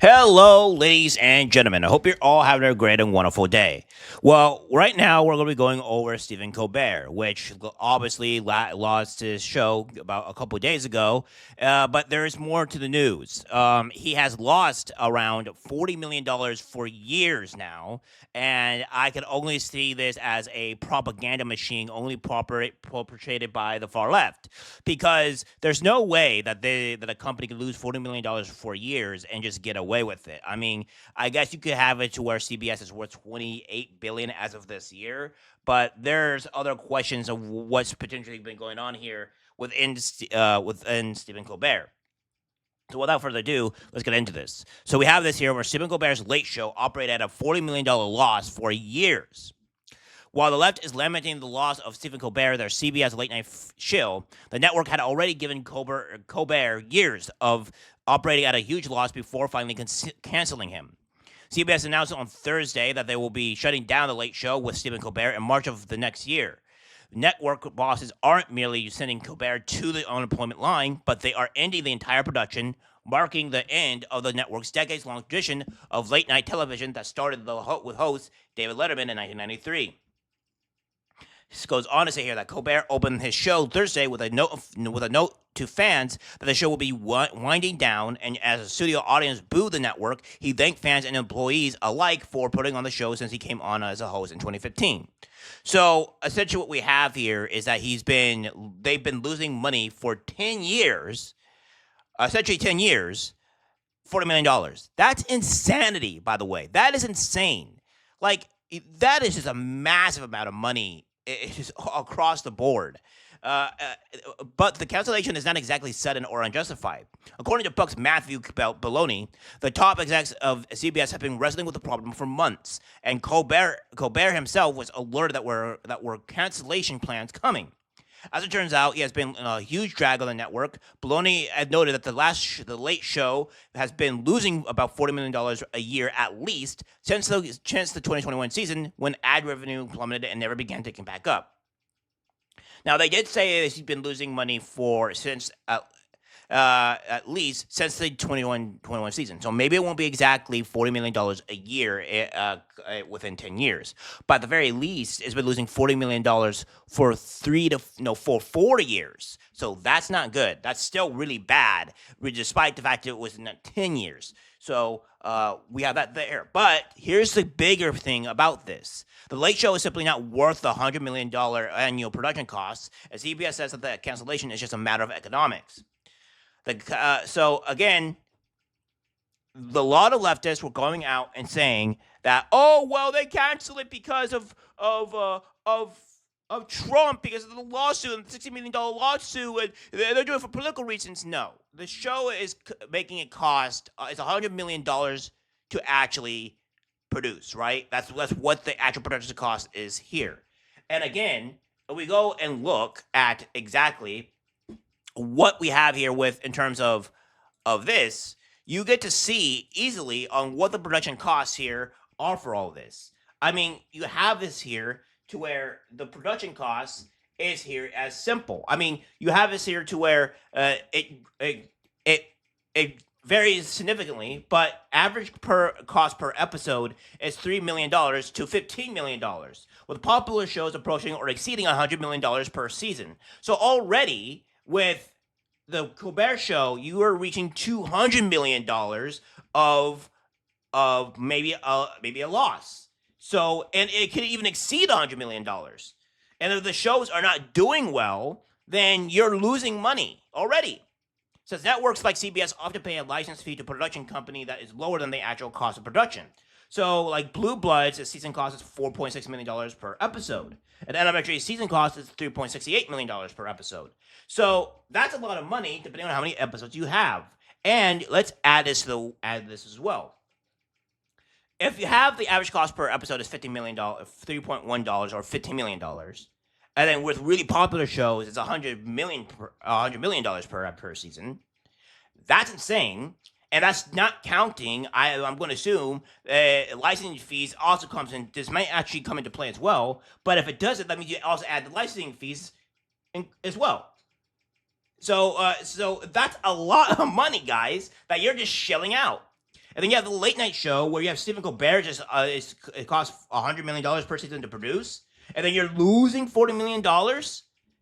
Hello, ladies and gentlemen. I hope you're all having a great and wonderful day. Well, right now we're going to be going over Stephen Colbert, which obviously lost his show about a couple of days ago, but there is more to the news. He has lost around $40 million for years now, and I can only see this as a propaganda machine only perpetrated by the far left, because there's no way that a company can lose $40 million for years and just get away with it. I mean, I guess you could have it to where CBS is worth 28 billion as of this year, but there's other questions of what's potentially been going on here within Stephen Colbert. So without further ado, let's get into this. So we have this here where Stephen Colbert's Late Show operated at a $40 million loss for years. While the left is lamenting the loss of Stephen Colbert, their CBS late night shill, the network had already given Colbert years of operating at a huge loss before finally canceling him. CBS announced on Thursday that they will be shutting down the Late Show with Stephen Colbert in March of the next year. Network bosses aren't merely sending Colbert to the unemployment line, but they are ending the entire production, marking the end of the network's decades-long tradition of late-night television that started with host David Letterman in 1993. This goes on to say here that Colbert opened his show Thursday with a note to fans that the show will be winding down, and as a studio audience booed the network, he thanked fans and employees alike for putting on the show since he came on as a host in 2015. So essentially, what we have here is that they've been losing money for 10 years, essentially 10 years, $40 million. That's insanity, by the way. That is insane. Like, that is just a massive amount of money. It's just across the board. But the cancellation is not exactly sudden or unjustified. According to Buck's Matthew Belloni, the top execs of CBS have been wrestling with the problem for months, and Colbert himself was alerted that were cancellation plans coming. As it turns out, he has been a huge drag on the network. Belloni had noted that the Late Show has been losing about $40 million a year at least since the 2021 season, when ad revenue plummeted and never began ticking back up. Now, they did say that he's been losing money since at least since the 21 season. So maybe it won't be exactly $40 million a year within 10 years. But at the very least, it's been losing $40 million for 4 years. So that's not good. That's still really bad, despite the fact that it was in 10 years. So we have that there. But here's the bigger thing about this. The Late Show is simply not worth the $100 million annual production costs, as CBS says that the cancellation is just a matter of economics. So again, a lot of leftists were going out and saying that, oh well, they canceled it because of Trump, because of the lawsuit, and the $60 million lawsuit, and they're doing it for political reasons. No, the show is making it cost it's $100 million to actually produce. Right? That's what the actual production cost is here. And again, we go and look at exactly what we have here with in terms of this, you get to see easily on what the production costs here are for all this. I mean, you have this here to where the production costs is here as simple. I mean, you have this here to where it varies significantly, but average per cost per episode is $3 million to $15 million, with popular shows approaching or exceeding $100 million per season. So already, with the Colbert Show, you are reaching $200 million of maybe a loss. So, and it could even exceed $100 million. And if the shows are not doing well, then you're losing money already. Since networks like CBS often pay a license fee to a production company that is lower than the actual cost of production. So, like Blue Bloods, the season cost is $4.6 million per episode. And Elementary season cost is $3.68 million per episode. So that's a lot of money depending on how many episodes you have. And let's add this as well. If you have the average cost per episode is $50 million, $3.1 or $15 million, and then with really popular shows, it's $100 million per season. That's insane. And that's not counting, I'm going to assume, licensing fees also comes in. This might actually come into play as well. But if it doesn't, that means you also add the licensing fees as well. So that's a lot of money, guys, that you're just shelling out. And then you have the late night show where you have Stephen Colbert. It costs $100 million per season to produce, and then you're losing $40 million.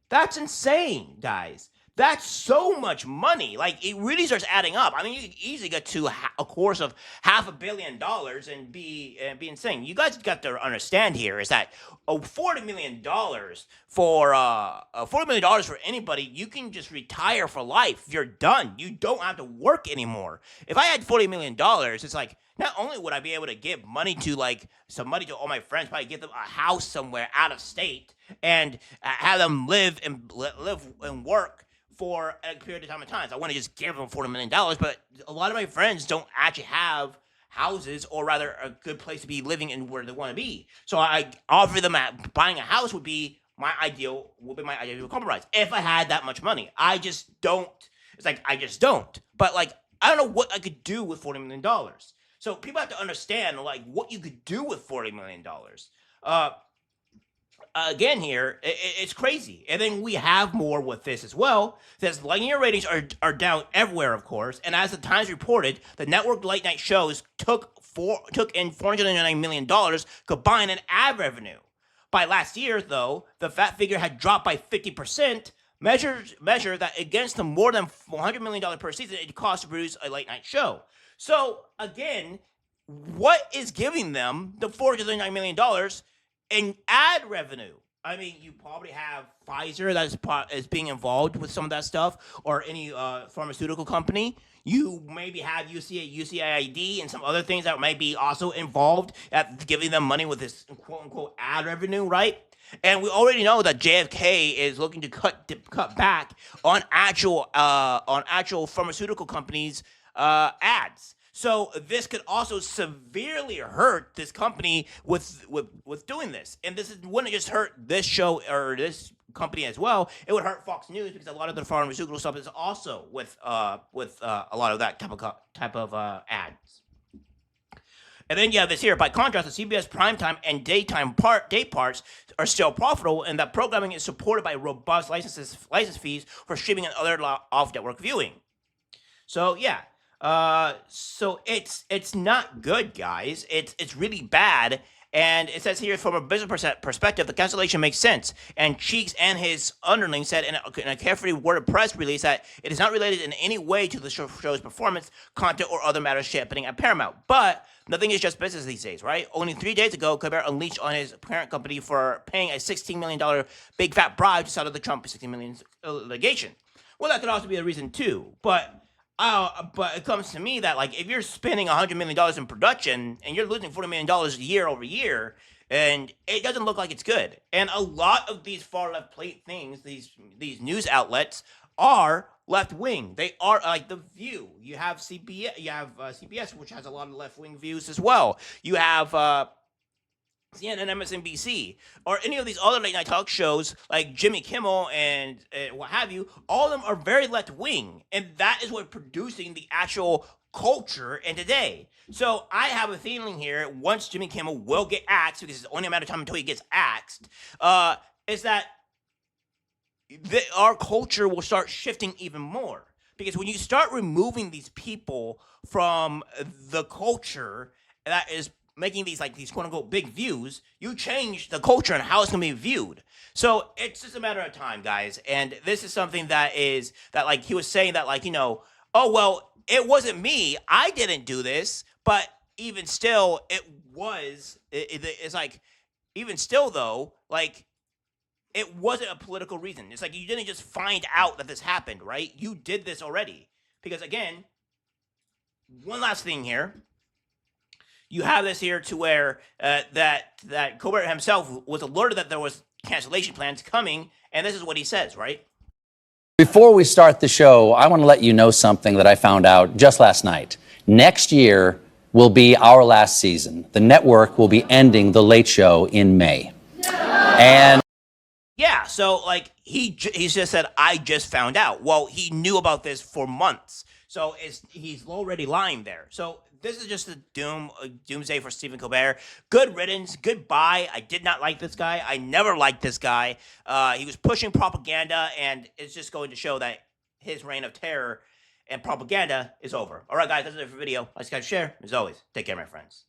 That's insane, guys. That's so much money. Like it really starts adding up. I mean, you could easily get to a course of $500 million and be insane. You guys got to understand here is that $40 million for anybody, you can just retire for life. You're done. You don't have to work anymore. If I had $40 million, it's like not only would I be able to give money to like some money to all my friends, probably give them a house somewhere out of state and have them live and work for a period of time. I want to just give them $40 million, but a lot of my friends don't actually have houses, or rather, a good place to be living and where they want to be. So I offer them buying a house would be my ideal compromise if I had that much money. I just don't. It's like I just don't. But like I don't know what I could do with $40 million. So people have to understand like what you could do with $40 million. Again here, it's crazy. And then we have more with this as well. It says linear ratings are down everywhere, of course. And as the Times reported, the network late night shows took in $499 million combined in ad revenue. By last year, though, the fat figure had dropped by 50%, measure that against the more than $100 million per season it costs to produce a late night show. So again, what is giving them the $499 million in ad revenue? I mean, you probably have Pfizer that is being involved with some of that stuff, or any pharmaceutical company. You maybe have UCID and some other things that might be also involved at giving them money with this quote unquote ad revenue, right? And we already know that JFK is looking to cut back on actual pharmaceutical companies' ads. So this could also severely hurt this company with doing this. And this wouldn't just hurt this show or this company as well. It would hurt Fox News because a lot of the pharmaceutical stuff is also with a lot of that type of ads. And then you have this here. By contrast, the CBS primetime and daytime day parts are still profitable, and that programming is supported by robust license fees for streaming and other off-network viewing. So yeah. So it's not good, guys. It's really bad. And it says here, from a business perspective, the cancellation makes sense. And Cheeks and his underlings said in a carefully worded press release that it is not related in any way to the show's performance, content, or other matters happening at Paramount. But nothing is just business these days, right? Only 3 days ago, Colbert unleashed on his parent company for paying a $16 million big fat bribe to settle the Trump $16 million litigation. Well, that could also be a reason too. But it comes to me that like if you're spending $100 million in production and you're losing $40 million year over year, and it doesn't look like it's good. And a lot of these far left things, these news outlets are left wing. They are like The View. You have CBS, which has a lot of left wing views as well. You have CNN, MSNBC, or any of these other late night talk shows like Jimmy Kimmel and what have you. All of them are very left wing, and that is what's producing the actual culture in today. So I have a feeling here, once Jimmy Kimmel will get axed, because it's only a matter of time until he gets axed, is that our culture will start shifting even more. Because when you start removing these people from the culture that is making these quote unquote big views, you change the culture and how it's gonna be viewed. So it's just a matter of time, guys. And this is something that like he was saying that, like, you know, oh well, it wasn't me, I didn't do this, but even still, it's like, even still though, like, it wasn't a political reason. It's like you didn't just find out that this happened, right? You did this already. Because again, one last thing here. You have this here to where that Colbert himself was alerted that there was cancellation plans coming, and this is what he says, right? Before we start the show, I want to let you know something that I found out just last night. Next year will be our last season. The network will be ending The Late Show in May. And yeah, so like he just said, I just found out. Well, he knew about this for months, so he's already lying there. So this is just a doomsday for Stephen Colbert. Good riddance. Goodbye. I did not like this guy. I never liked this guy. He was pushing propaganda, and it's just going to show that his reign of terror and propaganda is over. All right, guys, that's it for the video. Like, subscribe, share. As always, take care, my friends.